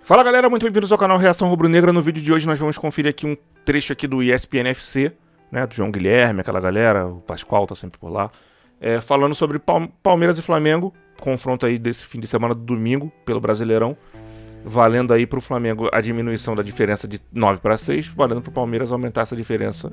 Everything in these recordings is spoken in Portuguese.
Fala galera, muito bem-vindos ao canal Reação Rubro-Negra. No vídeo de hoje nós vamos conferir aqui um trecho aqui do ESPN FC, né, do João Guilherme, aquela galera, o Pascoal tá sempre por lá, falando sobre Palmeiras e Flamengo, confronto aí desse fim de semana do domingo pelo Brasileirão, valendo aí pro Flamengo a diminuição da diferença de 9 para 6, valendo pro Palmeiras aumentar essa diferença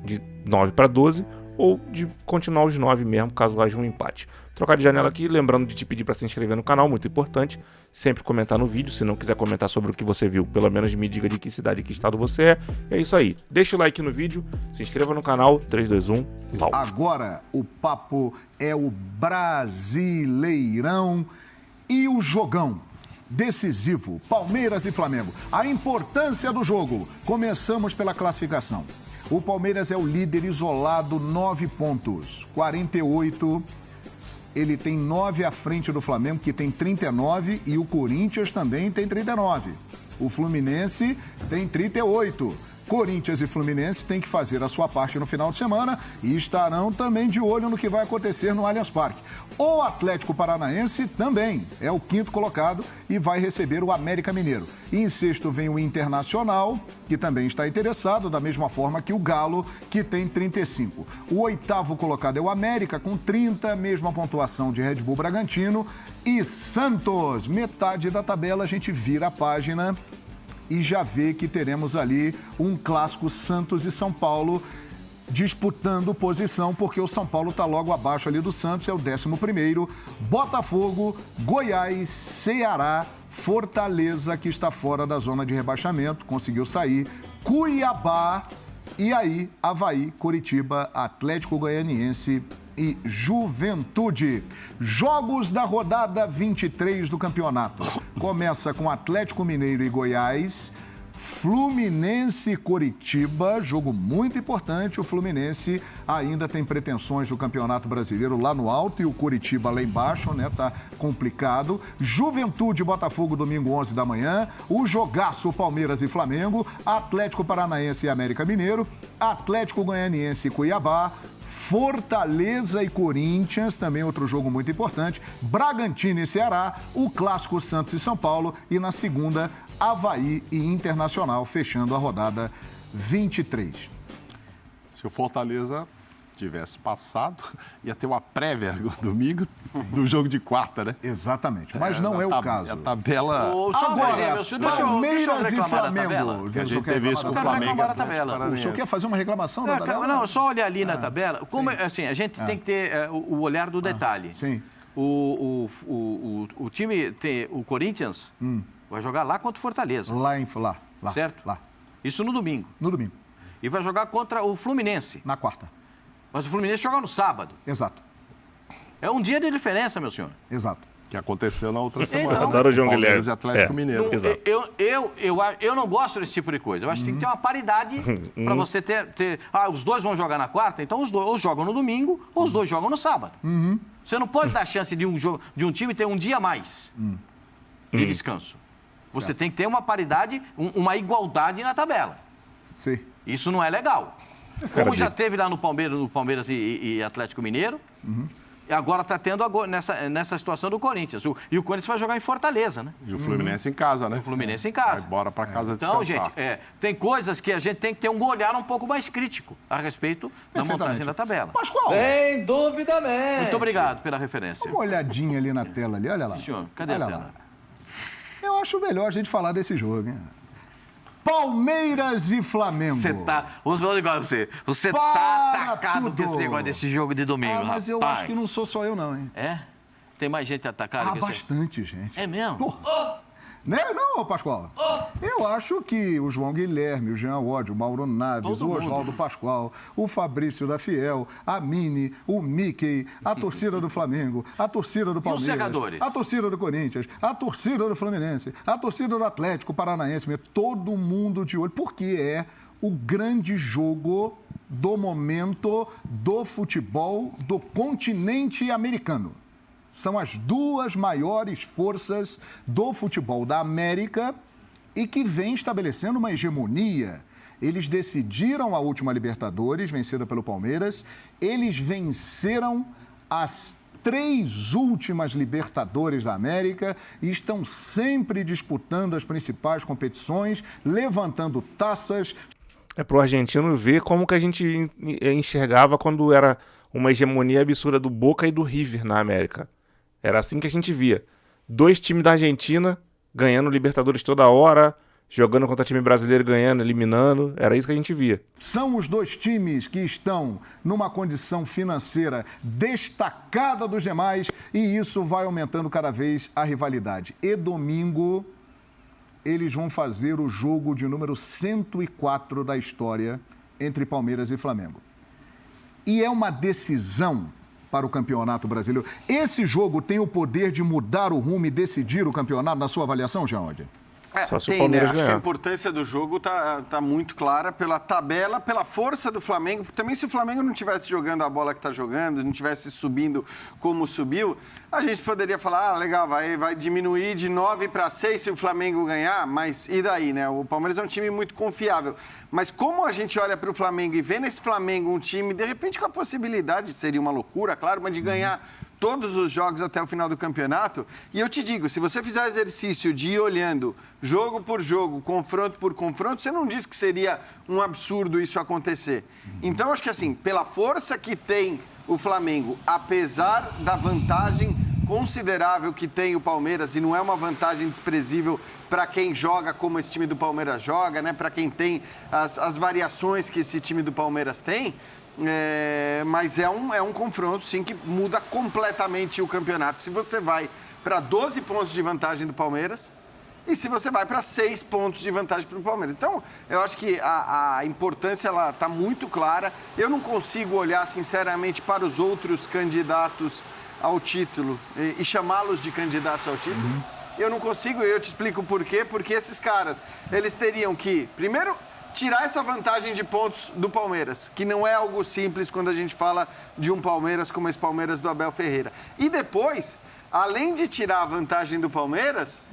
de 9 para 12, ou de continuar os 9 mesmo, caso haja um empate. Trocar de janela aqui, lembrando de te pedir para se inscrever no canal, muito importante. Sempre comentar no vídeo, se não quiser comentar sobre o que você viu, pelo menos me diga de que cidade e que estado você é. É isso aí, deixa o like no vídeo, se inscreva no canal, 3, 2, 1, pau. Agora o papo é o Brasileirão e o jogão decisivo, Palmeiras e Flamengo. A importância do jogo, começamos pela classificação. O Palmeiras é o líder isolado, 9 pontos, 48. Ele tem 9 à frente do Flamengo, que tem 39, e o Corinthians também tem 39. O Fluminense tem 38. Corinthians e Fluminense têm que fazer a sua parte no final de semana e estarão também de olho no que vai acontecer no Allianz Parque. O Atlético Paranaense também é o 5º colocado e vai receber o América Mineiro. E em sexto vem o Internacional, que também está interessado, da mesma forma que o Galo, que tem 35. O 8º colocado é o América, com 30, mesma pontuação de Red Bull Bragantino. E Santos, metade da tabela, a gente vira a página e já vê que teremos ali um clássico Santos e São Paulo disputando posição, porque o São Paulo está logo abaixo ali do Santos, é o 11º. Botafogo, Goiás, Ceará, Fortaleza, que está fora da zona de rebaixamento, conseguiu sair, Cuiabá, e aí Avaí, Coritiba, Atlético Goianiense e Juventude. Jogos da rodada 23 do campeonato. Começa com Atlético Mineiro e Goiás, Fluminense e Coritiba, jogo muito importante. O Fluminense ainda tem pretensões do Campeonato Brasileiro lá no alto e o Coritiba lá embaixo, né? Tá complicado. Juventude e Botafogo, domingo 11 da manhã. O jogaço Palmeiras e Flamengo, Atlético Paranaense e América Mineiro, Atlético Goianiense e Cuiabá, Fortaleza e Corinthians, também outro jogo muito importante, Bragantino e Ceará, o clássico Santos e São Paulo, e na segunda, Avaí e Internacional, fechando a rodada 23. Se o Fortaleza tivesse passado, ia ter uma prévia domingo do jogo de quarta, né? Exatamente, mas não é o caso. A tabela... Agora, Palmeiras e Flamengo. Que a gente teve isso com o Flamengo. O senhor quer fazer uma reclamação da tabela? Não, é só olhar ali na tabela. Como, assim, a gente tem que ter o olhar do detalhe. Sim. O time, o Corinthians, vai jogar lá contra o Fortaleza. Lá. Certo? Lá. Isso no domingo. No domingo. E vai jogar contra o Fluminense. Na quarta. Mas o Fluminense joga no sábado. Exato. É um dia de diferença, meu senhor. Exato. Que aconteceu na outra semana. Adoro o João Palmeiras Guilherme. E Atlético Mineiro. Exato. Eu não gosto desse tipo de coisa. Eu acho que tem que ter uma paridade para você ter... os dois vão jogar na quarta, então os dois ou jogam no domingo ou os dois jogam no sábado. Você não pode dar chance de um time ter um dia a mais de descanso. Você tem que ter uma paridade, uma igualdade na tabela. Sim. Isso não é legal. Como já teve lá no Palmeiras e Atlético Mineiro, e agora está tendo nessa situação do Corinthians. E o Corinthians vai jogar em Fortaleza, né? E o Fluminense em casa, né? O Fluminense em casa. Vai embora para casa Então, descansar. gente, tem coisas que a gente tem que ter um olhar um pouco mais crítico a respeito da montagem da tabela. Pascoal, Sem duvidamente. Muito obrigado pela referência. uma olhadinha ali na tela ali, olha lá. Sim, senhor. Cadê Olha a tela? lá. Eu acho melhor a gente falar desse jogo, hein? Palmeiras e Flamengo. Vamos falar um negócio pra você. Você Para tá atacado tudo. com esse negócio desse jogo de domingo, Mas eu rapaz. acho que não sou só eu, não, hein? É? Tem mais gente atacada que você? Bastante gente. É mesmo? Porra. Né? Não, Pascoal? Eu acho que o João Guilherme, o Jean Oddi, o Mauro Naves, o Oswaldo Pascoal, o Fabrício da Fiel, a Mini, o Mickey, a torcida do Flamengo, a torcida do Palmeiras, segadores? a torcida do Corinthians, a torcida do Fluminense, a torcida do Atlético Paranaense, todo mundo de olho, porque é o grande jogo do momento do futebol do continente americano. São as duas maiores forças do futebol da América e que vem estabelecendo uma hegemonia. Eles decidiram a última Libertadores, vencida pelo Palmeiras. Eles venceram as 3 últimas Libertadores da América e estão sempre disputando as principais competições, levantando taças. É pro argentino ver como que a gente enxergava quando era uma hegemonia absurda do Boca e do River na América. Era assim que a gente via. 2 times da Argentina ganhando Libertadores toda hora, jogando contra time brasileiro, ganhando, eliminando. Era isso que a gente via. São os 2 times que estão numa condição financeira destacada dos demais e isso vai aumentando cada vez a rivalidade. E domingo, eles vão fazer o jogo de número 104 da história entre Palmeiras e Flamengo. E é uma decisão para o Campeonato Brasileiro. Esse jogo tem o poder de mudar o rumo e decidir o campeonato, na sua avaliação, Jean Oddi? Só se o Tem, né? Palmeiras Acho que a ganhar. importância do jogo tá muito clara pela tabela, pela força do Flamengo. Também se o Flamengo não estivesse jogando a bola que está jogando, não estivesse subindo como subiu, a gente poderia falar, legal, vai diminuir de 9 para 6 se o Flamengo ganhar, mas e daí, né? O Palmeiras é um time muito confiável. Mas como a gente olha para o Flamengo e vê nesse Flamengo um time, de repente com a possibilidade, seria uma loucura, claro, mas de ganhar todos os jogos até o final do campeonato. E eu te digo, se você fizer o exercício de ir olhando jogo por jogo, confronto por confronto, você não diz que seria um absurdo isso acontecer. Então, acho que assim, pela força que tem o Flamengo, apesar da vantagem considerável que tem o Palmeiras, e não é uma vantagem desprezível para quem joga como esse time do Palmeiras joga, né? Para quem tem as variações que esse time do Palmeiras tem, mas é um confronto, sim, que muda completamente o campeonato. Se você vai para 12 pontos de vantagem do Palmeiras e se você vai para 6 pontos de vantagem para o Palmeiras. Então, eu acho que a importância está muito clara. Eu não consigo olhar, sinceramente, para os outros candidatos ao título e chamá-los de candidatos ao título. Eu não consigo, e eu te explico por quê. Porque esses caras, eles teriam que, primeiro, tirar essa vantagem de pontos do Palmeiras, que não é algo simples quando a gente fala de um Palmeiras como esse Palmeiras do Abel Ferreira. E depois, além de tirar a vantagem do Palmeiras,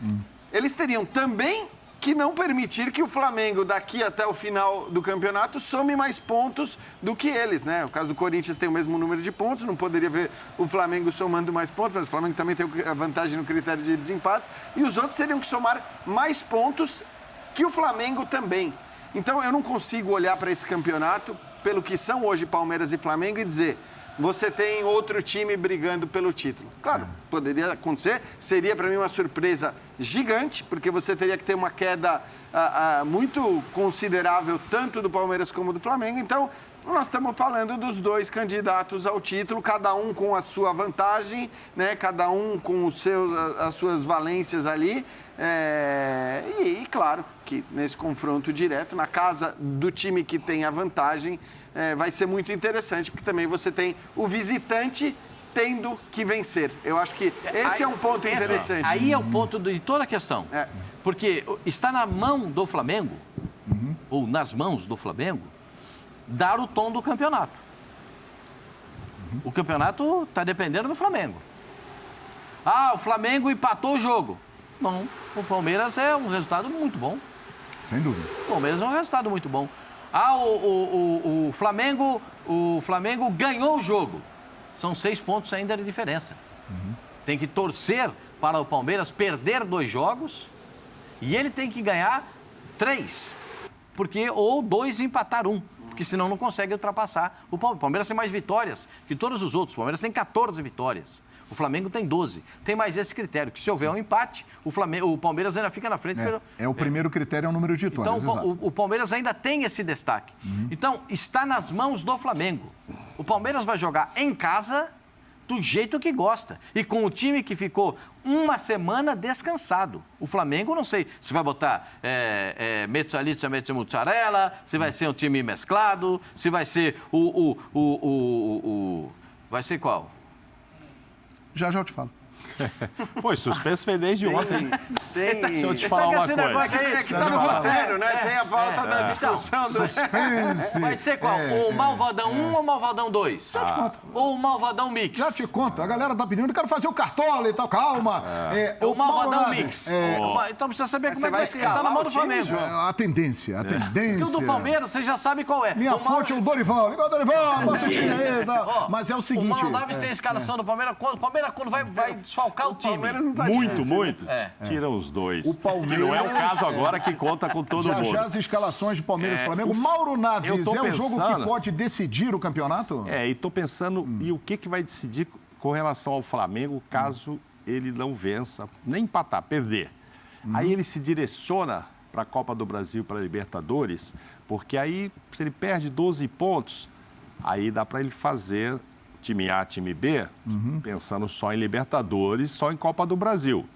eles teriam também que não permitir que o Flamengo, daqui até o final do campeonato, some mais pontos do que eles, né? O caso do Corinthians tem o mesmo número de pontos, não poderia ver o Flamengo somando mais pontos, mas o Flamengo também tem a vantagem no critério de desempates, e os outros teriam que somar mais pontos que o Flamengo também. Então, eu não consigo olhar para esse campeonato, pelo que são hoje Palmeiras e Flamengo, e dizer, você tem outro time brigando pelo título. Claro, poderia acontecer, seria para mim uma surpresa gigante, porque você teria que ter uma queda muito considerável, tanto do Palmeiras como do Flamengo. Então, nós estamos falando dos 2 candidatos ao título, cada um com a sua vantagem, né? Cada um com as suas valências ali. E claro que nesse confronto direto, na casa do time que tem a vantagem, vai ser muito interessante, porque também você tem o visitante tendo que vencer. Eu acho que esse é um ponto interessante. Aí é o ponto de toda a questão. Porque está na mão do Flamengo, ou nas mãos do Flamengo, dar o tom do campeonato. O campeonato está dependendo do Flamengo. O Flamengo empatou o jogo. Não, o Palmeiras é um resultado muito bom. Sem dúvida. O Palmeiras é um resultado muito bom. O Flamengo ganhou o jogo. São 6 pontos ainda de diferença. Tem que torcer para o Palmeiras perder 2 jogos e ele tem que ganhar 3. Ou 2 empatar 1. Porque senão não consegue ultrapassar o Palmeiras. O Palmeiras tem mais vitórias que todos os outros. O Palmeiras tem 14 vitórias. O Flamengo tem 12. Tem mais esse critério, que se houver um empate, o Palmeiras ainda fica na frente. O primeiro critério é o número de vitórias. Então, o Palmeiras ainda tem esse destaque. Então, está nas mãos do Flamengo. O Palmeiras vai jogar em casa do jeito que gosta. E com o time que ficou uma semana descansado. O Flamengo, não sei se vai botar mezzalitza, mozzarella, se vai ser um time mesclado, se vai ser vai ser qual? Já eu te falo. Pô, suspenso foi desde ontem. Tem... Se eu te falar uma esse coisa. negócio aí, É que tá no roteiro, né? Tem a pauta da discussão. Suspense. Vai ser qual? O Malvadão 1 ou o Malvadão 2? Já te conto. Ou o Malvadão Mix? Já te conto. A galera tá pedindo, eu quero fazer o Cartola e tal. Calma. O Malvadão Mauro Naves, Mix. Então precisa saber como é que vai ser. Tá escalar na mão o do time, Flamengo. João? A tendência, a tendência. Porque o do Palmeiras, você já sabe qual é. Minha fonte é o Dorival. Liga o Dorival, você tinha aí. Tá. Ó, Mas é o O seguinte... Mauro Naves tem a escalação do Palmeiras. O Palmeiras quando vai desfalcar o time. Palmeiras não tá Muito, difícil, muito. É. Tira os dois. O Palmeiras- Que não é o caso agora que conta com todo Já mundo. já as escalações de Palmeiras e Flamengo. o- Mauro eu Naves, tô é o jogo que pensando- pode decidir o campeonato? E tô pensando, e o que vai decidir com relação ao Flamengo caso ele não vença, nem empatar, perder. Aí ele se direciona para a Copa do Brasil, para a Libertadores, porque aí, se ele perde 12 pontos, aí dá para ele fazer time A, time B, pensando só em Libertadores, só em Copa do Brasil.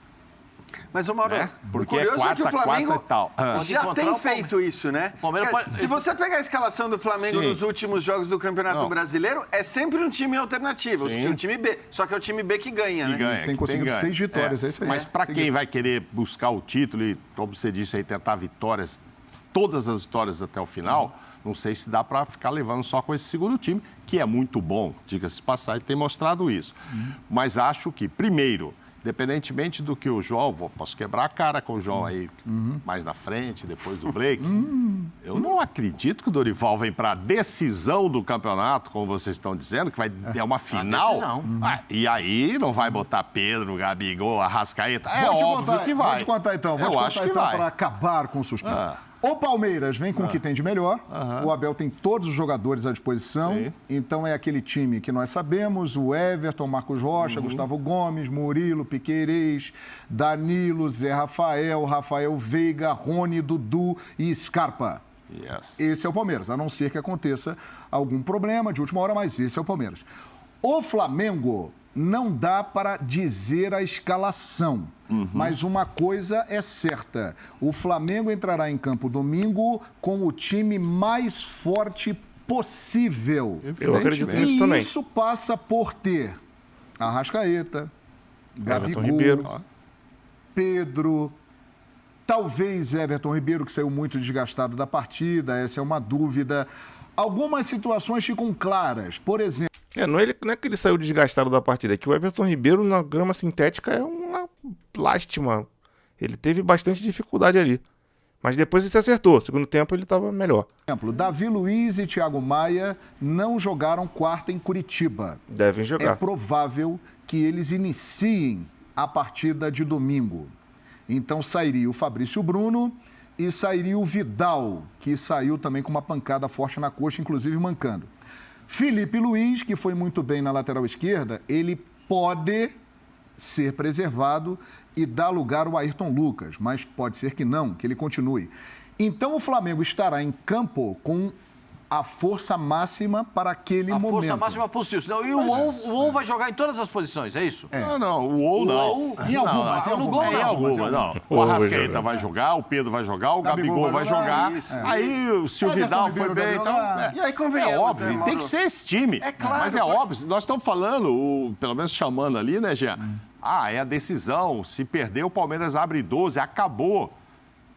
Mas, ô Mauro, Né? Porque o curioso é é que o quarta Flamengo e tal. já encontrar tem o feito isso, né? Palmeiras Cara, pode- Se você pegar a escalação do Flamengo Sim. nos últimos jogos do Campeonato Não. Brasileiro, é sempre um time alternativo, Sim. o time B. Só que é o time B que ganha, E né? ganha. Tem que conseguido ganho. 6 vitórias, é isso aí. Mas para quem vai querer buscar o título e, como você disse aí, tentar vitórias, todas as vitórias até o final, não sei se dá para ficar levando só com esse segundo time, que é muito bom, diga-se de passagem, tem mostrado isso. Mas acho que, primeiro, independentemente do que o João, posso quebrar a cara com o João aí mais na frente, depois do break, eu não acredito que o Dorival vem para a decisão do campeonato, como vocês estão dizendo, que vai é uma final. decisão. E aí não vai botar Pedro, Gabigol, Arrascaeta. É Vou te óbvio contar, que vai. Vou te contar então. Vou Eu te acho contar que então vai. para acabar com o suspense. O Palmeiras vem com o que tem de melhor. O Abel tem todos os jogadores à disposição. Sim. Então é aquele time que nós sabemos: o Everton, Marcos Rocha, Gustavo Gomes, Murilo, Piquerez, Danilo, Zé Rafael, Rafael Veiga, Rony, Dudu e Scarpa. Yes. Esse é o Palmeiras, a não ser que aconteça algum problema de última hora, mas esse é o Palmeiras. O Flamengo não dá para dizer a escalação, mas uma coisa é certa: o Flamengo entrará em campo domingo com o time mais forte possível. Eu acredito E nisso também. isso passa por ter Arrascaeta, Everton Gabigol, Ribeiro. Pedro, talvez Everton Ribeiro, que saiu muito desgastado da partida, essa é uma dúvida. Algumas situações ficam claras. Por exemplo, Não é que ele saiu desgastado da partida, é que o Everton Ribeiro na grama sintética é uma lástima. Ele teve bastante dificuldade ali. Mas depois ele se acertou. Segundo tempo ele estava melhor. Davi Luiz e Thiago Maia não jogaram quarta em Curitiba. Devem É jogar. provável que eles iniciem a partida de domingo. Então sairia o Fabrício Bruno e sairia o Vidal, que saiu também com uma pancada forte na coxa, inclusive mancando. Felipe Luiz, que foi muito bem na lateral esquerda, ele pode ser preservado e dar lugar ao Ayrton Lucas, mas pode ser que não, que ele continue. Então o Flamengo estará em campo com a força máxima para aquele A momento. força máxima possível. E o OU vai jogar em todas as posições, é isso? Não, o ou não. Em algumas, em no gol algumas. Em alguma, não. O Ou Arrascaeta vai vai jogar, o Pedro vai jogar, o Gabigol Gabigol vai vai jogar, jogar. isso. Aí, se o Everton Vidal Ribeiro foi bem, deve então... jogar. E aí convenhamos, É óbvio, né, tem Mauro? que ser esse time. É claro, Mas é pode- óbvio, nós estamos falando, pelo menos chamando ali, né, Jean? É a decisão. Se perder, o Palmeiras abre 12, acabou.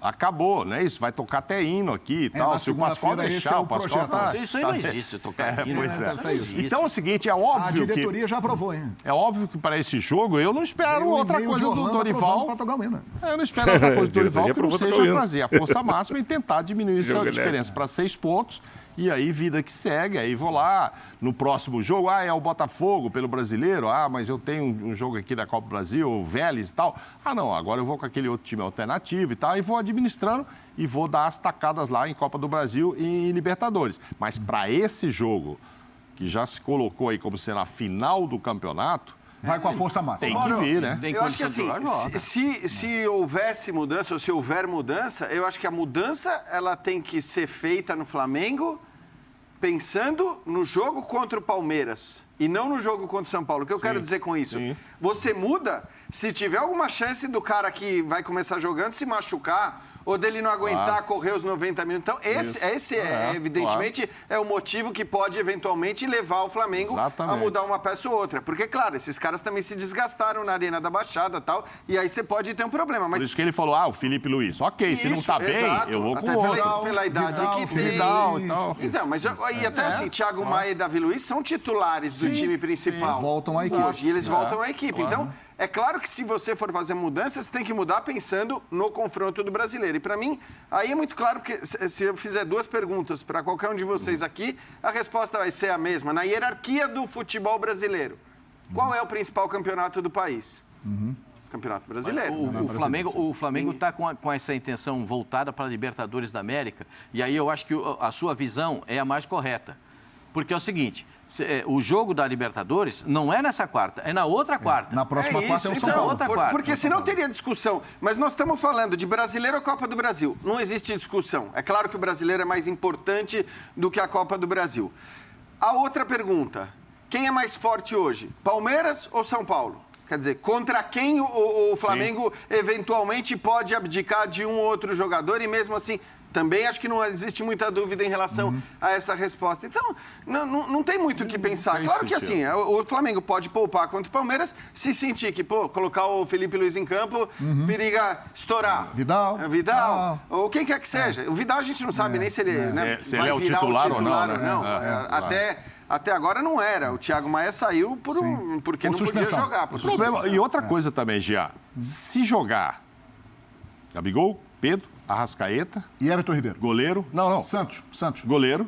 Acabou, não é isso? Vai tocar até hino aqui e tal. na Se o Pascoal segunda-feira esse deixar, é o o Pascoal projeto. tá... Isso aí não existe, tocar hino, Pois né? é. Isso não existe. Então é o seguinte, é A óbvio que... diretoria já aprovou, hein? É óbvio que para esse jogo eu não espero Veio o outra e-mail coisa de do Orlando aprovando Dorival. para tocar o hino. Eu não espero outra coisa do Dorival Diretoria que não aprovou seja tocar o hino. trazer a força máxima e tentar diminuir essa Jogo diferença elétrico. para 6 pontos. E aí, vida que segue. Aí vou lá no próximo jogo. É o Botafogo pelo Brasileiro. Mas eu tenho um jogo aqui da Copa do Brasil, o Vélez e tal. Não, agora eu vou com aquele outro time alternativo e tal. E vou administrando e vou dar as tacadas lá em Copa do Brasil e em Libertadores. Mas para esse jogo, que já se colocou aí como sendo a final do campeonato, Vai com a força máxima. tem que vir, né? Tem Eu acho que condição assim, de jogar, joga. se houvesse mudança, ou se houver mudança, eu acho que a mudança ela tem que ser feita no Flamengo pensando no jogo contra o Palmeiras e não no jogo contra o São Paulo. O que eu quero dizer com isso? Você muda se tiver alguma chance do cara que vai começar jogando se machucar ou dele não aguentar correr os 90 minutos. Então, esse evidentemente, é o motivo que pode, eventualmente, levar o Flamengo a mudar uma peça ou outra. Porque, claro, esses caras também se desgastaram na Arena da Baixada e tal, e aí você pode ter um problema. Mas... Por isso que ele falou, o Felipe Luiz. Ok, se não tá bem, eu vou com o outro. Pela idade que tem. Vidal e tal. Então, mas e até assim, Thiago Maia e Davi Luiz são titulares do time principal. Sim, voltam à equipe. E eles voltam à equipe. Então, é claro que se você for fazer mudanças, você tem que mudar pensando no confronto do brasileiro. E para mim, aí é muito claro que se eu fizer 2 perguntas para qualquer um de vocês aqui, a resposta vai ser a mesma. Na hierarquia do futebol brasileiro, qual é o principal campeonato do país? Campeonato Brasileiro. O Flamengo está com essa intenção voltada para a Libertadores da América, e aí eu acho que a sua visão é a mais correta. Porque é o seguinte, o jogo da Libertadores não é nessa quarta, é na outra quarta. Na próxima quarta é o São então, Paulo. Porque senão teria discussão. Mas nós estamos falando de Brasileiro ou Copa do Brasil. Não existe discussão. É claro que o Brasileiro é mais importante do que a Copa do Brasil. A outra pergunta, quem é mais forte hoje? Palmeiras ou São Paulo? Quer dizer, contra quem o Flamengo eventualmente pode abdicar de um ou outro jogador e mesmo assim... Também acho que não existe muita dúvida em relação a essa resposta. Então, não tem muito o que pensar. Claro que assim, o Flamengo pode poupar contra o Palmeiras se sentir que, colocar o Felipe Luiz em campo, periga estourar. Vidal. Ou quem quer que seja. O Vidal a gente não sabe nem se ele, se ele é o titular ou não. Até agora não era. O Thiago Maia saiu porque não podia jogar. E outra coisa também, Gia. Se jogar Gabigol, Pedro, Arrascaeta... E Everton Ribeiro. Goleiro. Não. Santos. Goleiro.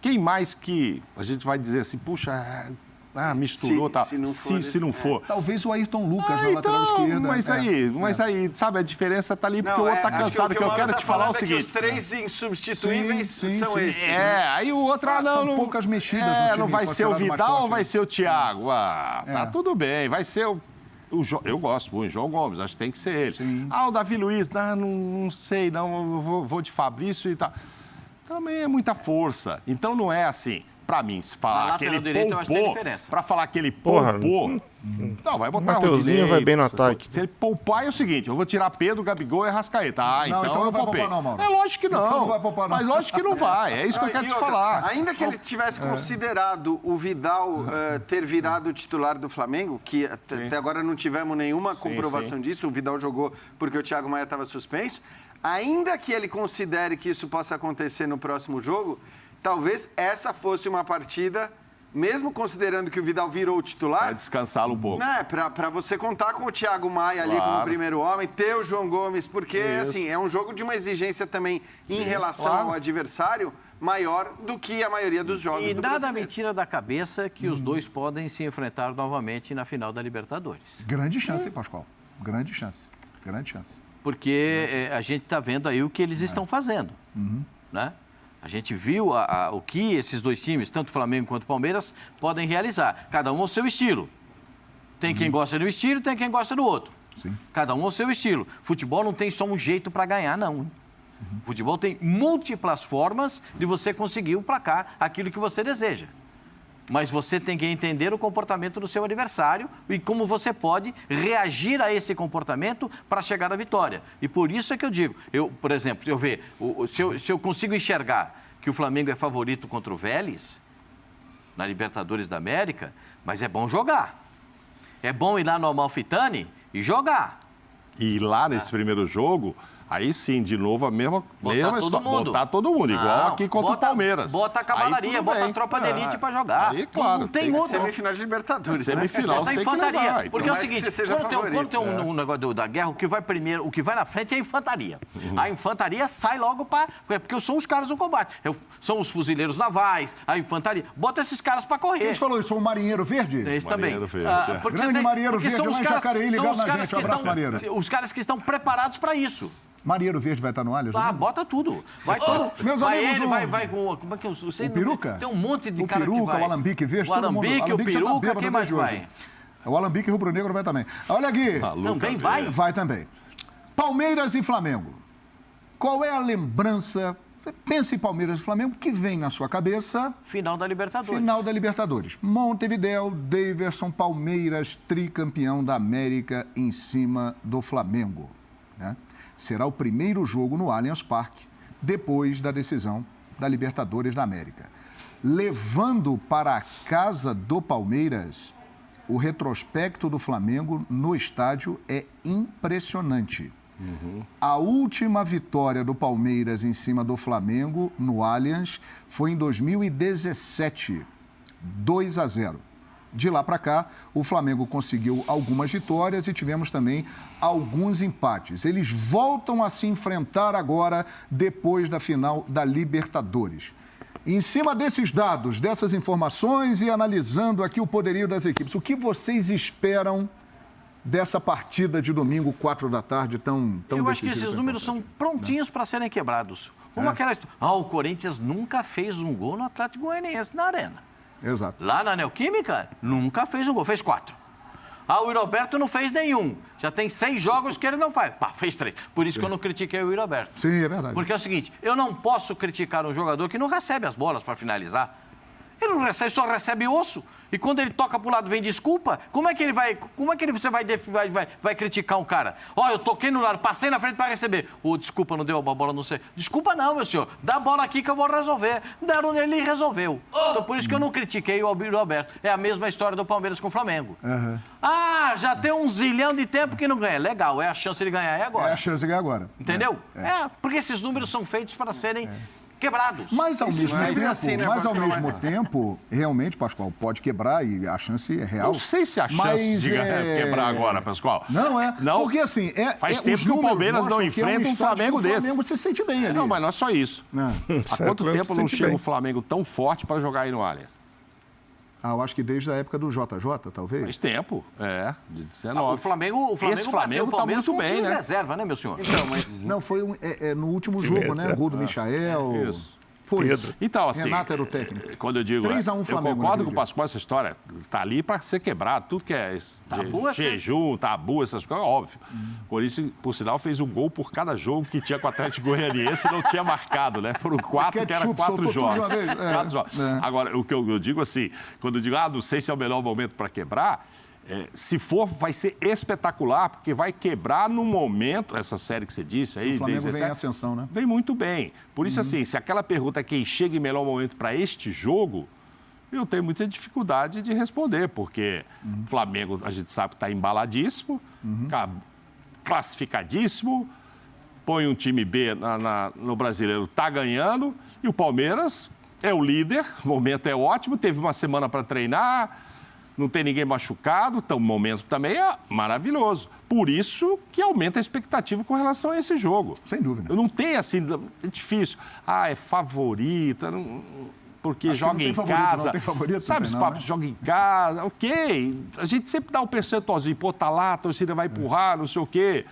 Quem mais que a gente vai dizer assim, puxa, misturou, tá? Se não for. Talvez o Ayrton Lucas na lateral esquerda. Mas aí, sabe, a diferença tá ali porque o outro tá cansado. Que eu quero te falar o seguinte... os 3 insubstituíveis são esses. Aí o outro, são poucas mexidas no time. Não vai ser o Vidal ou vai ser o Thiago? Tá tudo bem, vai ser o... Eu gosto muito, João Gomes, acho que tem que ser ele. O Davi Luiz, não sei, eu vou de Fabrício e tal. Também é muita força. Então não é assim, pra mim, se falar que ele poupou, pra falar que ele poupou... Não, vai botar o Mateuzinho vai bem no ataque. Se ele poupar, é o seguinte, eu vou tirar Pedro, Gabigol e Arrascaeta. Então eu poupei. Não, Mauro. É lógico que não. Então não vai poupar, não. Mas lógico que não vai, é isso que eu quero te falar. Ainda que ele tivesse considerado o Vidal ter virado o titular do Flamengo, que até agora não tivemos nenhuma comprovação disso, o Vidal jogou porque o Thiago Maia estava suspenso, ainda que ele considere que isso possa acontecer no próximo jogo, talvez essa fosse uma partida... Mesmo considerando que o Vidal virou o titular... Vai descansá-lo um pouco. Para você contar com o Thiago Maia ali como primeiro homem, ter o João Gomes, porque assim, é um jogo de uma exigência também em relação ao adversário maior do que a maioria dos jogos do brasileiro. E nada me tira da cabeça que os dois podem se enfrentar novamente na final da Libertadores. Grande chance, hein, Pascoal? Grande chance. Porque a gente está vendo aí o que eles estão fazendo, né? A gente viu o que esses dois times, tanto o Flamengo quanto o Palmeiras, podem realizar. Cada um ao seu estilo. Tem quem gosta de um estilo, tem quem gosta do outro. Sim. Cada um ao seu estilo. Futebol não tem só um jeito para ganhar, não. Futebol tem múltiplas formas de você conseguir o placar, aquilo que você deseja. Mas você tem que entender o comportamento do seu adversário e como você pode reagir a esse comportamento para chegar à vitória. E por isso é que eu digo, por exemplo, se eu consigo enxergar que o Flamengo é favorito contra o Vélez, na Libertadores da América, mas é bom jogar. É bom ir lá no Amalfitani e jogar. E lá nesse primeiro jogo... Aí sim, de novo, a mesma história. Botar todo mundo, igual aqui contra o Palmeiras. Bota a cavalaria, bota a tropa de elite para jogar. Aí, claro. Não tem outro. Semifinal de Libertadores. Semifinal, bota a infantaria. Porque é o seguinte, quando tem um negócio da guerra, o que vai primeiro, o que vai na frente é a infantaria. A infantaria sai logo porque são os caras do combate. São os fuzileiros navais, a infantaria. Bota esses caras para correr. A gente falou isso, foi o Marinheiro Verde? Esse também. Grande Marinheiro Verde, lá em Jacareí, ligado na gente. Um abraço, Marinheiro. Os caras que estão preparados para isso. Marinheiro Verde vai estar no Allianz? Bota tudo. Vai todo. Meus amigos, vai com... Como é que eu sei? O Peruca? Tem um monte de cara Peruca, que vai. O Alambique Verde, o Alambique, o Peruca, quem mais vai? O Alambique Rubro Negro vai também. Olha aqui. Também vai? Vai também. Palmeiras e Flamengo. Qual é a lembrança Você pensa em Palmeiras e Flamengo, o que vem na sua cabeça? Final da Libertadores. Final da Libertadores. Montevidéu, Daverson, Palmeiras, tricampeão da América em cima do Flamengo. Né? Será o primeiro jogo no Allianz Parque, depois da decisão da Libertadores da América. Levando para a casa do Palmeiras, o retrospecto do Flamengo no estádio é impressionante. A última vitória do Palmeiras em cima do Flamengo no Allianz foi em 2017, 2-0. De lá para cá, o Flamengo conseguiu algumas vitórias e tivemos também alguns empates. Eles voltam a se enfrentar agora, depois da final da Libertadores. Em cima desses dados, dessas informações e analisando aqui o poderio das equipes, o que vocês esperam dessa partida de domingo, 4 da tarde, tão Eu acho que esses números são prontinhos para serem quebrados. Como aquela história. O Corinthians nunca fez um gol no Atlético Goianiense na Arena. Exato. Lá na Neoquímica, nunca fez um gol, fez 4. O Roberto não fez nenhum. Já tem 6 jogos que ele não faz. Fez 3. Por isso que eu não critiquei o Roberto. Sim, é verdade. Porque é o seguinte, eu não posso criticar um jogador que não recebe as bolas para finalizar. Ele não recebe, só recebe osso. E quando ele toca pro lado vem desculpa, como é que você vai criticar um cara? Eu toquei no lado, passei na frente para receber. Desculpa, não deu a bola, não sei. Desculpa não, meu senhor. Dá a bola aqui que eu vou resolver. Deram nele e resolveu. Então por isso que eu não critiquei o Roberto. É a mesma história do Palmeiras com o Flamengo. Já tem 1 zilhão de tempo que não ganha. Legal, é a chance de ganhar agora. É a chance de ganhar agora. Entendeu? Porque esses números são feitos para serem quebrados. Mas ao mesmo né, tempo, realmente, Pascoal, pode quebrar e a chance é real. Não sei se a chance de quebrar agora, Pascoal. Não é. Não. Porque assim, faz tempo que o Palmeiras não enfrenta um Flamengo desse. O Flamengo se sente bem ali. Não, mas não é só isso. Há quanto tempo não chega um Flamengo tão forte para jogar aí no Allianz? Eu acho que desde a época do JJ, talvez. Faz tempo, de 19. O Flamengo Esse Flamengo bateu o Palmeiras tá muito com bem, time né? reserva, né, meu senhor? Então, mas... Não, foi no último jogo, né? Gol do Michael. Isso. Foi. Pedro. Então, assim, Renato era o técnico. Quando eu digo, 3-1 eu Flamengo concordo naquele com o Pascoal, essa história tá ali para ser quebrado, tudo que é jejum, tabu, essas coisas, óbvio. Por isso, por sinal, fez um gol por cada jogo que tinha com o Atlético Goianiense e não tinha marcado, né? Foram 4, que eram 4 jogos. 4 jogos. Agora, o que eu digo assim, quando eu digo, não sei se é o melhor momento para quebrar, se for, vai ser espetacular, porque vai quebrar no momento, essa série que você disse aí... O Flamengo vem em ascensão, né? Vem muito bem. Por isso, assim, se aquela pergunta é quem chega em melhor momento para este jogo, eu tenho muita dificuldade de responder, porque o Flamengo, a gente sabe que está embaladíssimo, classificadíssimo, põe um time B no Brasileiro, está ganhando, e o Palmeiras é o líder, o momento é ótimo, teve uma semana para treinar... Não tem ninguém machucado, então o momento também é maravilhoso. Por isso que aumenta a expectativa com relação a esse jogo. Sem dúvida. Eu não tenho assim, é difícil. É favorita, porque Acho joga que não em tem favorito, casa. não tem favorito, Sabe esse papo, joga em casa, ok. A gente sempre dá um percentualzinho, tá lá, a torcida vai empurrar, não sei o quê.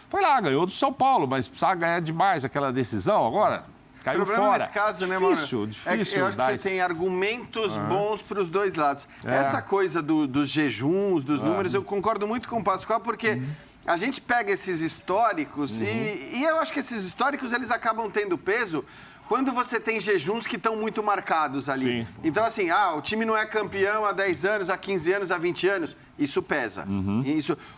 Foi lá, ganhou do São Paulo, mas precisava ganhar demais aquela decisão agora. Caiu o problema fora. nesse caso, né, difícil, Mauro? difícil. Eu acho que você tem argumentos bons para os dois lados. Essa coisa dos jejuns, dos números, eu concordo muito com o Pascoal, porque a gente pega esses históricos e eu acho que esses históricos eles acabam tendo peso quando você tem jejuns que estão muito marcados ali. Sim. Então, assim, o time não é campeão há 10 anos, há 15 anos, há 20 anos, isso pesa.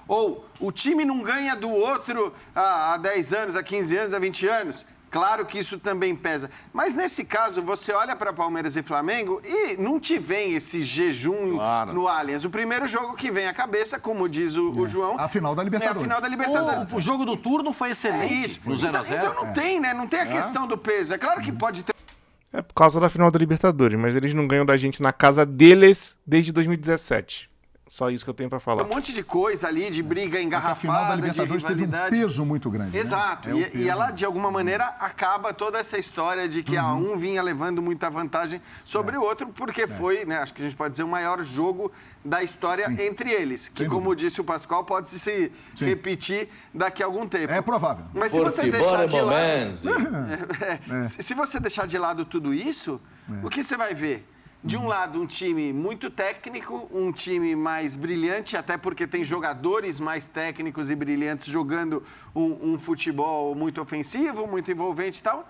Ou o time não ganha do outro há 10 anos, há 15 anos, há 20 anos. Claro que isso também pesa. Mas nesse caso, você olha para Palmeiras e Flamengo e não te vem esse jejum no Allianz. O primeiro jogo que vem à cabeça, como diz o João... A final da Libertadores. É a final da Libertadores. O jogo do turno foi excelente no 0x0. Então não tem, né? Não tem a questão do peso. É claro que pode ter... É por causa da final da Libertadores, mas eles não ganham da gente na casa deles desde 2017. Só isso que eu tenho pra falar. Um monte de coisa ali, de briga engarrafada, a final da Libertadores de teve um rivalidade. peso muito grande. Exato. Né? E ela, de alguma maneira, acaba toda essa história de que um vinha levando muita vantagem sobre o outro, porque foi, né, acho que a gente pode dizer, o maior jogo da história entre eles. Que, como disse o Pascoal, pode se repetir daqui a algum tempo. É provável. Mas se você deixar de lado... Se você deixar de lado tudo isso, o que você vai ver? De um lado, um time muito técnico, um time mais brilhante, até porque tem jogadores mais técnicos e brilhantes jogando um futebol muito ofensivo, muito envolvente e tal.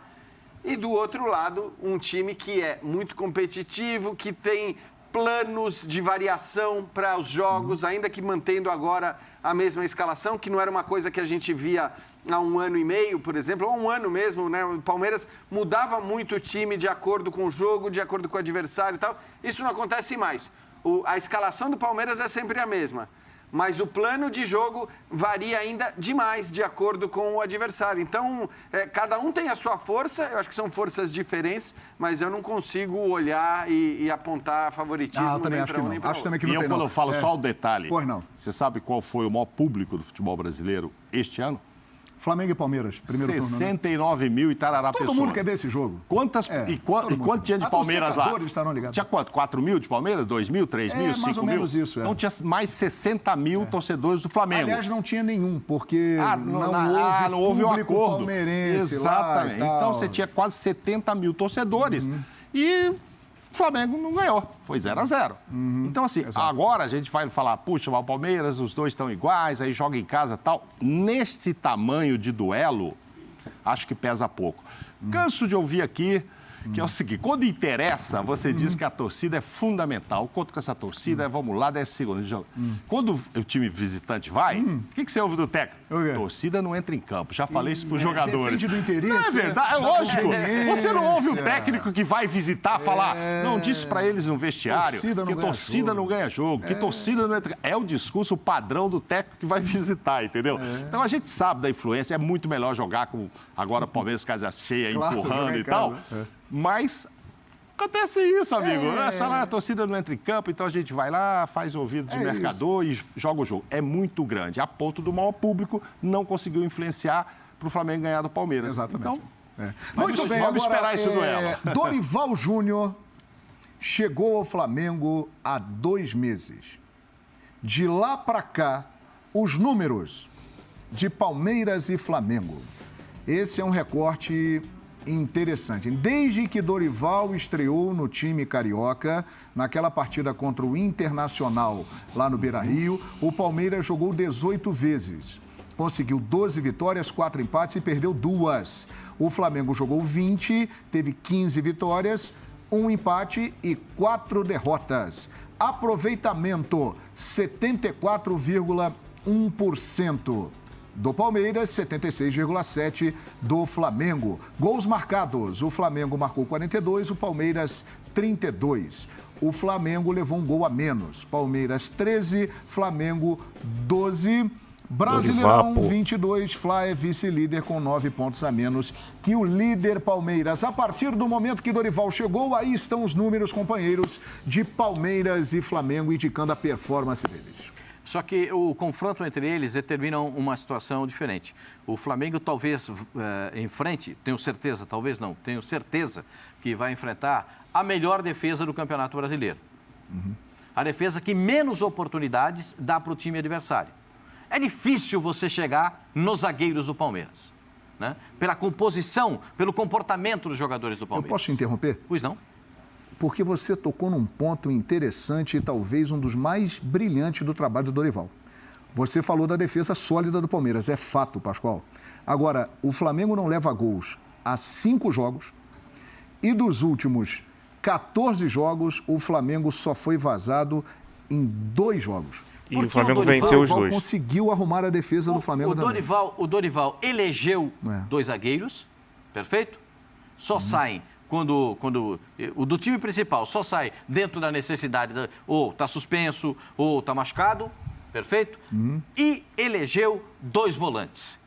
E do outro lado, um time que é muito competitivo, que tem planos de variação para os jogos, ainda que mantendo agora a mesma escalação, que não era uma coisa que a gente via há 1 ano e meio, por exemplo, ou há 1 ano mesmo, né? O Palmeiras mudava muito o time de acordo com o jogo, de acordo com o adversário e tal. Isso não acontece mais. A escalação do Palmeiras é sempre a mesma. Mas o plano de jogo varia ainda demais de acordo com o adversário. Então, cada um tem a sua força, eu acho que são forças diferentes, mas eu não consigo olhar e apontar favoritismo também nem acho para que um não. nem para Acho outro. também que não E eu, tem, quando não. eu falo só o detalhe, Pois não. você sabe qual foi o maior público do futebol brasileiro este ano? Flamengo e Palmeiras, primeiro turno. 69 mil e tarará Todo pessoas. mundo quer ver esse jogo. Quantas, É, e todo mundo quanto quer. tinha de Até os Palmeiras lá? secadores estarão ligados. Tinha quanto? 4 mil de Palmeiras? 2 mil, 3 mil, 5 mais ou mil? menos isso, é. Então tinha mais 60 mil torcedores do Flamengo. Aliás, não tinha nenhum, porque não houve um público acordo. palmeirense Exatamente. lá e tal. Então você tinha quase 70 mil torcedores. E o Flamengo não ganhou. Foi 0-0. Então, assim, agora a gente vai falar, puxa, o Palmeiras, os dois estão iguais, aí joga em casa e tal. Nesse tamanho de duelo, acho que pesa pouco. Canso de ouvir aqui que é o seguinte, quando interessa, você diz que a torcida é fundamental. Conto com essa torcida, vamos lá, 10 segundos. Quando o time visitante vai, o que você ouve do técnico? O quê? Torcida não entra em campo. Já falei isso para os jogadores. Depende do interesse. Não é verdade, é da lógico. conveniência. Você não ouve o técnico que vai visitar falar, não, disse para eles no vestiário Torcida não que ganha torcida jogo. não ganha jogo, que torcida não entra. É o discurso padrão do técnico que vai visitar, entendeu? Então a gente sabe da influência, é muito melhor jogar com agora o Palmeiras casa cheia, Claro, empurrando jogar em e tal. casa, Mas acontece isso, amigo. A torcida não entra em campo, então a gente vai lá, faz o ouvido de mercador e joga o jogo. É muito grande, a ponto do maior público não conseguiu influenciar para o Flamengo ganhar do Palmeiras. Exatamente. Então, Muito bem, vamos agora, esperar esse duelo. Dorival Júnior chegou ao Flamengo há 2 meses. De lá para cá, os números de Palmeiras e Flamengo. Esse é um recorte interessante. Desde que Dorival estreou no time carioca, naquela partida contra o Internacional lá no Beira-Rio, o Palmeiras jogou 18 vezes. Conseguiu 12 vitórias, 4 empates e perdeu 2. O Flamengo jogou 20, teve 15 vitórias, 1 empate e 4 derrotas. Aproveitamento, 74,1%. Do Palmeiras, 76,7% do Flamengo. Gols marcados, o Flamengo marcou 42, o Palmeiras 32. O Flamengo levou um gol a menos. Palmeiras 13, Flamengo 12. Brasileirão 22, Fla é vice-líder com 9 pontos a menos que o líder Palmeiras. A partir do momento que Dorival chegou, aí estão os números, companheiros, de Palmeiras e Flamengo, indicando a performance deles. Só que o confronto entre eles determina uma situação diferente. O Flamengo talvez enfrente, tenho certeza, talvez não, tenho certeza que vai enfrentar a melhor defesa do Campeonato Brasileiro. A defesa que menos oportunidades dá para o time adversário. É difícil você chegar nos zagueiros do Palmeiras, né? Pela composição, pelo comportamento dos jogadores do Palmeiras. Eu posso te interromper? Pois não? Porque você tocou num ponto interessante e talvez um dos mais brilhantes do trabalho do Dorival. Você falou da defesa sólida do Palmeiras, é fato, Pascoal. Agora, o Flamengo não leva gols há 5 jogos e dos últimos 14 jogos, o Flamengo só foi vazado em 2 jogos. E o Flamengo venceu os dois. Conseguiu arrumar a defesa do Flamengo também. O Dorival elegeu 2 zagueiros, perfeito? Só saem quando o do time principal só sai dentro da necessidade, ou está suspenso, ou está machucado, perfeito? E elegeu 2 volantes.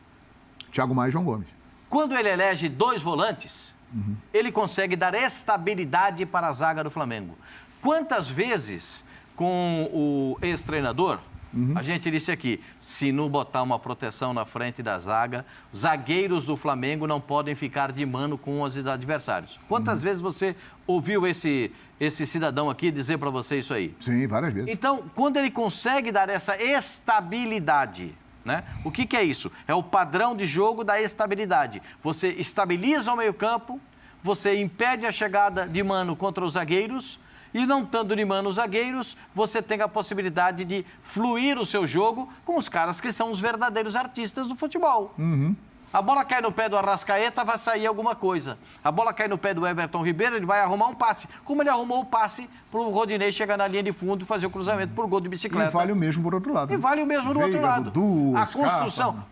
Thiago Maia e João Gomes. Quando ele elege 2 volantes, ele consegue dar estabilidade para a zaga do Flamengo. Quantas vezes, com o ex-treinador, a gente disse aqui, se não botar uma proteção na frente da zaga, os zagueiros do Flamengo não podem ficar de mano com os adversários. Quantas vezes você ouviu esse cidadão aqui dizer para você isso aí? Sim, várias vezes. Então, quando ele consegue dar essa estabilidade, né? O que é isso? É o padrão de jogo da estabilidade. Você estabiliza o meio-campo, você impede a chegada de mano contra os zagueiros. E não estando de mano os zagueiros, você tem a possibilidade de fluir o seu jogo com os caras que são os verdadeiros artistas do futebol. A bola cai no pé do Arrascaeta, vai sair alguma coisa. A bola cai no pé do Everton Ribeiro, ele vai arrumar um passe. Como ele arrumou o passe para o Rodinei chegar na linha de fundo e fazer o cruzamento por gol de bicicleta. E vale o mesmo por outro lado. E vale o mesmo do outro lado. Dudu, a construção.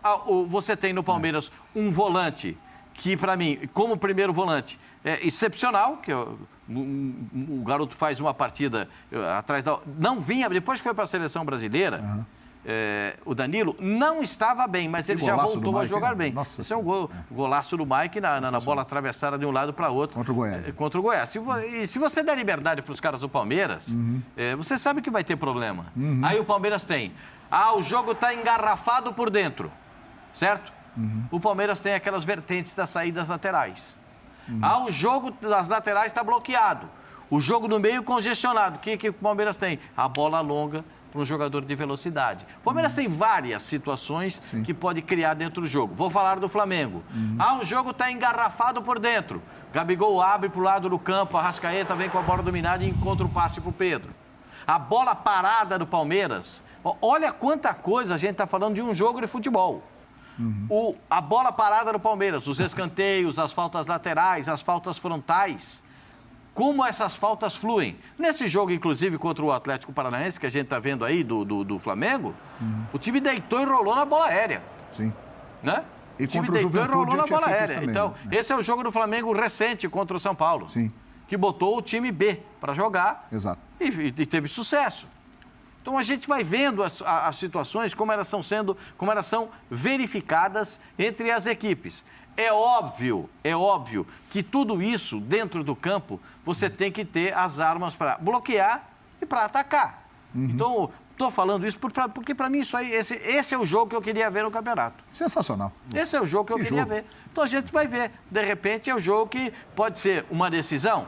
Você tem no Palmeiras um volante que, para mim, como primeiro volante, é excepcional, que o garoto faz uma partida atrás da... Não vinha, depois que foi para a seleção brasileira... o Danilo não estava bem, mas ele já voltou a jogar bem. Nossa, esse é um golaço do Mike na bola atravessada de um lado para outro. Contra o Goiás. Contra o Goiás. Se você der liberdade para os caras do Palmeiras, você sabe que vai ter problema. Aí o Palmeiras tem... o jogo está engarrafado por dentro, certo? O Palmeiras tem aquelas vertentes das saídas laterais. O jogo das laterais está bloqueado. O jogo no meio congestionado. O que o Palmeiras tem? A bola longa para um jogador de velocidade. O Palmeiras tem várias situações que pode criar dentro do jogo. Vou falar do Flamengo. O jogo está engarrafado por dentro. Gabigol abre para o lado do campo, a Arrascaeta vem com a bola dominada e encontra o passe para o Pedro. A bola parada do Palmeiras, olha quanta coisa a gente está falando de um jogo de futebol. A bola parada do Palmeiras, os escanteios, as faltas laterais, as faltas frontais. Como essas faltas fluem. Nesse jogo, inclusive, contra o Atlético Paranaense, que a gente está vendo aí, do Flamengo, o time deitou e rolou na bola aérea. Sim. Né? E o time contra o deitou e rolou na bola aérea. Também, então, esse é o jogo do Flamengo recente contra o São Paulo. Sim. Que botou o time B para jogar. Exato. E teve sucesso. Então, a gente vai vendo as situações, como elas são verificadas entre as equipes. É óbvio que tudo isso, dentro do campo, você tem que ter as armas para bloquear e para atacar. Então, estou falando isso porque, para mim, isso aí, esse é o jogo que eu queria ver no campeonato. Sensacional. Esse é o jogo que eu queria ver. Então, a gente vai ver. De repente, é o jogo que pode ser uma decisão.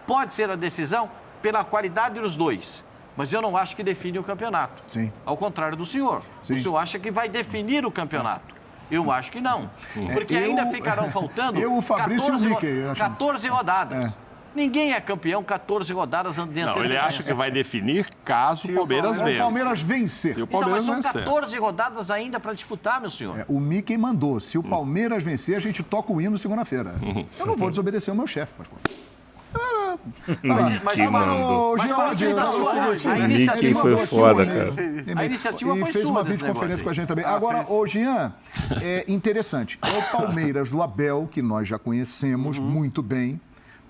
Pode ser a decisão pela qualidade dos dois. Mas eu não acho que define o campeonato. Sim. Ao contrário do senhor. Sim. O senhor acha que vai definir o campeonato. Eu acho que não. Porque ainda ficarão faltando o Fabrício 14, e o Mickey, 14 rodadas. Ninguém é campeão 14 rodadas antes de Não, ele acha que vai definir caso o Palmeiras vença. Se o Palmeiras vencer. Se o Palmeiras então, mas são vencer. 14 rodadas ainda para disputar, meu senhor. O Mickey mandou. Se o Palmeiras vencer, a gente toca o hino segunda-feira. Eu não vou desobedecer o meu chefe, mas... A iniciativa foi foda, cara. A iniciativa foi fez sua uma videoconferência com a gente também. Agora, Jean, é interessante. É o Palmeiras do Abel, que nós já conhecemos muito bem,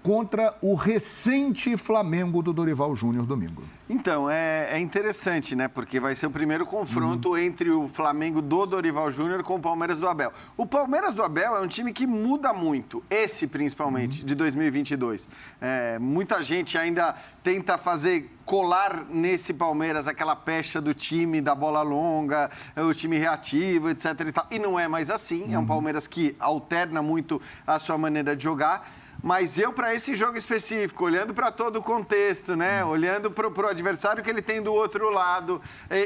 contra o recente Flamengo do Dorival Júnior domingo. Então, é interessante, né? Porque vai ser o primeiro confronto entre o Flamengo do Dorival Júnior com o Palmeiras do Abel. O Palmeiras do Abel é um time que muda muito, esse principalmente, de 2022. Muita gente ainda tenta colar nesse Palmeiras aquela pecha do time da bola longa, o time reativo, etc. E tal. E não é mais assim. É um Palmeiras que alterna muito a sua maneira de jogar. Mas para esse jogo específico, olhando para todo o contexto, né? Olhando para o adversário que ele tem do outro lado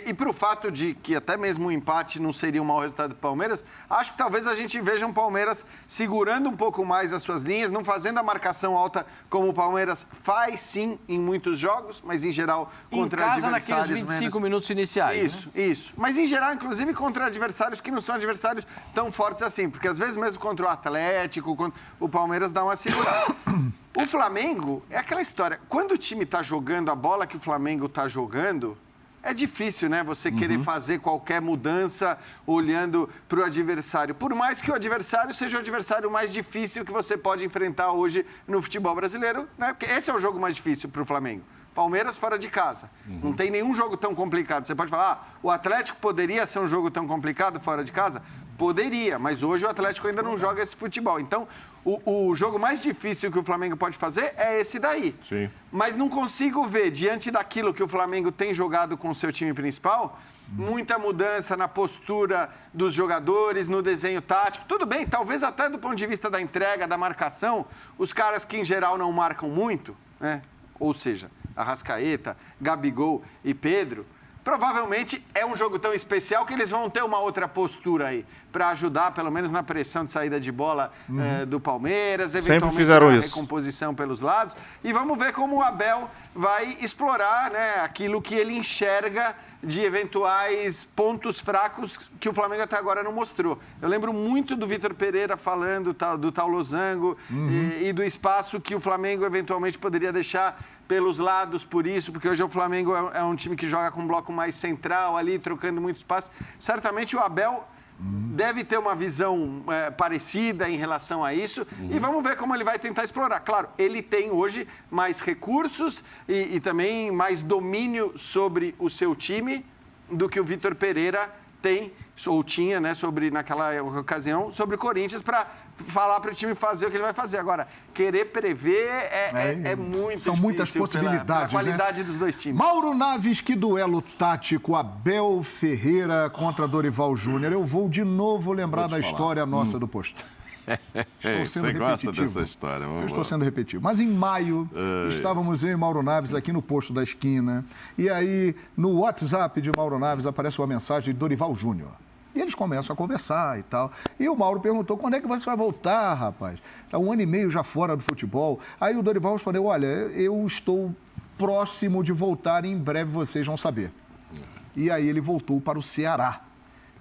e para o fato de que até mesmo um empate não seria um mau resultado do Palmeiras, acho que talvez a gente veja um Palmeiras segurando um pouco mais as suas linhas, não fazendo a marcação alta como o Palmeiras faz sim em muitos jogos, mas em geral contra adversários naqueles 25 minutos iniciais. Isso, né? Isso. Mas em geral, inclusive contra adversários que não são adversários tão fortes assim, porque às vezes mesmo contra o Atlético, o Palmeiras dá uma segurada. O Flamengo é aquela história. Quando o time está jogando a bola que o Flamengo está jogando, é difícil, né? Você querer fazer qualquer mudança olhando para o adversário. Por mais que o adversário seja o adversário mais difícil que você pode enfrentar hoje no futebol brasileiro, né? Porque esse é o jogo mais difícil para o Flamengo. Palmeiras fora de casa. Não tem nenhum jogo tão complicado. Você pode falar, o Atlético poderia ser um jogo tão complicado fora de casa? Poderia, mas hoje o Atlético ainda não joga esse futebol. Então, o jogo mais difícil que o Flamengo pode fazer é esse daí. Sim. Mas não consigo ver, diante daquilo que o Flamengo tem jogado com o seu time principal, muita mudança na postura dos jogadores, no desenho tático. Tudo bem, talvez até do ponto de vista da entrega, da marcação, os caras que em geral não marcam muito, né? Ou seja, Arrascaeta, Gabigol e Pedro, Provavelmente é um jogo tão especial que eles vão ter uma outra postura aí, para ajudar, pelo menos na pressão de saída de bola do Palmeiras, eventualmente fizeram na isso. recomposição pelos lados. E vamos ver como o Abel vai explorar, né, aquilo que ele enxerga de eventuais pontos fracos que o Flamengo até agora não mostrou. Eu lembro muito do Vitor Pereira falando do tal Losango e do espaço que o Flamengo eventualmente poderia deixar pelos lados por isso, porque hoje o Flamengo é um time que joga com um bloco mais central ali, trocando muito espaço. Certamente o Abel deve ter uma visão parecida em relação a isso e vamos ver como ele vai tentar explorar. Claro, ele tem hoje mais recursos e também mais domínio sobre o seu time do que o Vitor Pereira tem, ou tinha, né, naquela ocasião, sobre o Corinthians, para falar para o time fazer o que ele vai fazer. Agora, querer prever é muito São difícil muitas possibilidades, pela qualidade, né? dos dois times. Mauro Naves, que duelo tático, Abel Ferreira contra Dorival Júnior. Eu vou de novo lembrar da história nossa do posto. Estou sendo Você gosta repetitivo. dessa história? Eu estou sendo repetitivo. Mas em maio, estávamos eu e Mauro Naves aqui no posto da esquina. E aí, no WhatsApp de Mauro Naves, aparece uma mensagem de Dorival Júnior. E eles começam a conversar e tal. E o Mauro perguntou, quando é que você vai voltar, rapaz? Está 1 ano e meio já fora do futebol. Aí o Dorival respondeu, olha, eu estou próximo de voltar e em breve vocês vão saber. E aí ele voltou para o Ceará.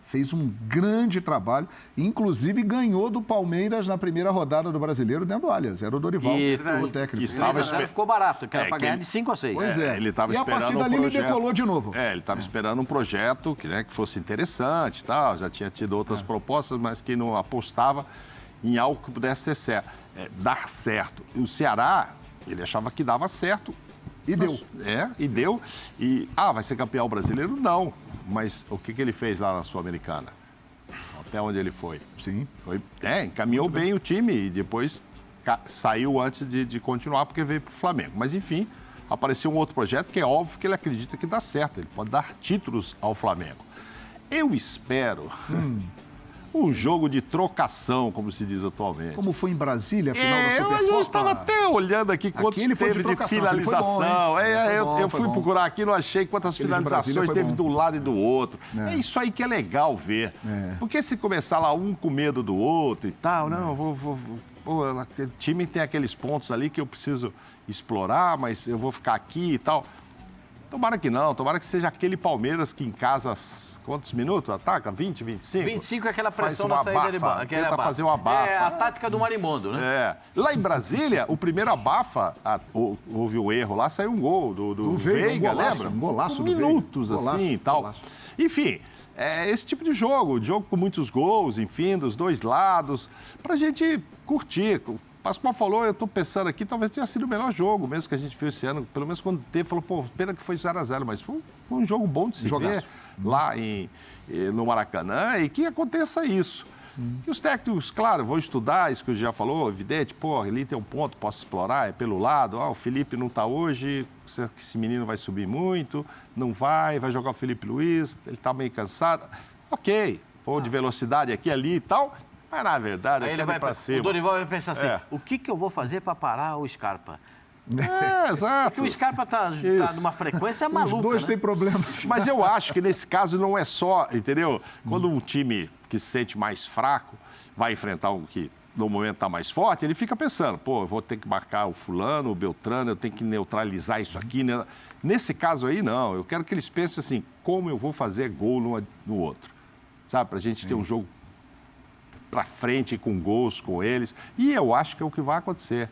Fez um grande trabalho, inclusive ganhou do Palmeiras na primeira rodada do Brasileiro dentro do Allianz. Era o Dorival, o técnico. que estava Ficou barato, que era para que ganhar ele- de 5 a 6. Pois é. Ele estava E a esperando partir um dali ele projeto. decolou de novo. Ele estava esperando um projeto que fosse interessante e tal. Já tinha tido outras propostas, mas que não apostava em algo que pudesse dar certo. E o Ceará, ele achava que dava certo. E deu. E deu. E, vai ser campeão brasileiro? Não. Mas o que ele fez lá na Sul-Americana? Até onde ele foi? Sim. Encaminhou bem o time e depois saiu antes de continuar porque veio para o Flamengo. Mas, enfim, apareceu um outro projeto que é óbvio que ele acredita que dá certo. Ele pode dar títulos ao Flamengo. Eu espero um jogo de trocação, como se diz atualmente. Como foi em Brasília, a final da A Supercopa. gente estava até olhando aqui quantos Aquele foi de teve de trocação, aquele foi bom, finalização. hein? Foi bom, Eu foi fui bom. procurar aqui, não achei quantas Aquele de Brasília finalizações foi teve bom. de um lado e do outro. É isso aí que é legal ver. Porque se começar lá um com medo do outro e tal, não, aquele time tem aqueles pontos ali que eu preciso explorar, mas eu vou ficar aqui e tal. Tomara que não, tomara que seja aquele Palmeiras que em casa, quantos minutos ataca? 20, 25? 25 é aquela Faz pressão uma na saída de abafa, bola. tenta fazer uma abafa. É a tática do marimbondo, né? Lá em Brasília, o primeiro abafa, houve um erro lá, saiu um gol do Veiga, um golaço, lembra? um golaço Com do Veiga. minutos, Golaço, assim e tal. golaço. Enfim, é esse tipo de jogo com muitos gols, enfim, dos dois lados, pra gente curtir. O Pascoal falou, eu tô pensando aqui, talvez tenha sido o melhor jogo mesmo que a gente viu esse ano, pelo menos quando teve, falou, pena que foi 0x0, mas foi um jogo bom de se ver lá no Maracanã e que aconteça isso. E os técnicos, claro, vão estudar isso que o já falou, evidente, ali tem um ponto, posso explorar, é pelo lado, o Felipe não está hoje, esse menino vai subir muito, não vai jogar o Felipe Luiz, ele está meio cansado. Ok, de velocidade aqui, ali e tal, mas na verdade, Aí eu ele quero ir pra cima. o Dorival vai pensar assim, É. o que eu vou fazer para parar o Scarpa? Exato. Porque o Scarpa tá numa frequência maluca, Os dois né? têm problemas. Mas eu acho que nesse caso não é só, entendeu? Quando um time que se sente mais fraco vai enfrentar um que no momento está mais forte, ele fica pensando, eu vou ter que marcar o fulano, o Beltrano, eu tenho que neutralizar isso aqui. Né? Nesse caso aí, não. Eu quero que eles pensem assim, como eu vou fazer gol no outro. Sabe? Pra gente ter um jogo pra frente, com gols com eles. E eu acho que é o que vai acontecer.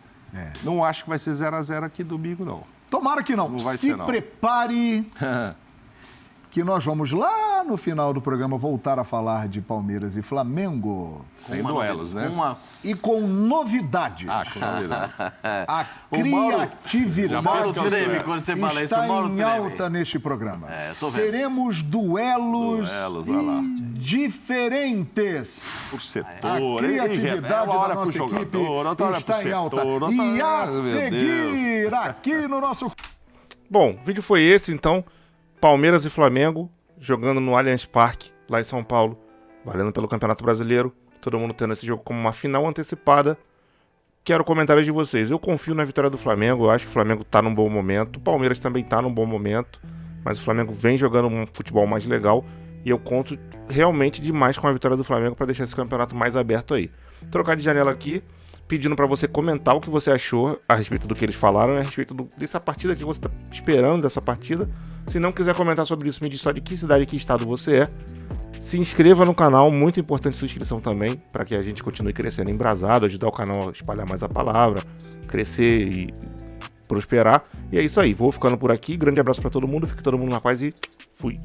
Não acho que vai ser 0x0 aqui domingo, não. Tomara que não. Não vai Se ser, não. prepare que nós vamos lá no final do programa voltar a falar de Palmeiras e Flamengo. Sem duelos, né? E com novidades. Com novidades. A O Mauro- criatividade Mauro treme quando você fala isso, está o Mauro em treme. alta neste programa. eu tô vendo. Teremos duelos, Duelos, olha lá. diferentes. Por A setor. criatividade uma hora da nossa pro equipe jogador, outra hora pro está em alta. setor, outra E hora- a Meu Deus. seguir aqui no nosso... Bom, o vídeo foi esse, então. Palmeiras e Flamengo jogando no Allianz Parque, lá em São Paulo, valendo pelo Campeonato Brasileiro. Todo mundo tendo esse jogo como uma final antecipada. Quero comentários de vocês. Eu confio na vitória do Flamengo, eu acho que o Flamengo tá num bom momento. O Palmeiras também tá num bom momento. mas o Flamengo vem jogando um futebol mais legal e eu conto realmente demais com a vitória do Flamengo para deixar esse campeonato mais aberto aí. Trocar de janela aqui, pedindo para você comentar o que você achou a respeito do que eles falaram, a respeito dessa partida que você tá esperando dessa partida. Se não quiser comentar sobre isso, me diz só de que cidade e que estado você é. Se inscreva no canal, muito importante sua inscrição também, para que a gente continue crescendo embrasado, ajudar o canal a espalhar mais a palavra, crescer e prosperar. E é isso aí, vou ficando por aqui. Grande abraço para todo mundo, fique todo mundo na paz e fui.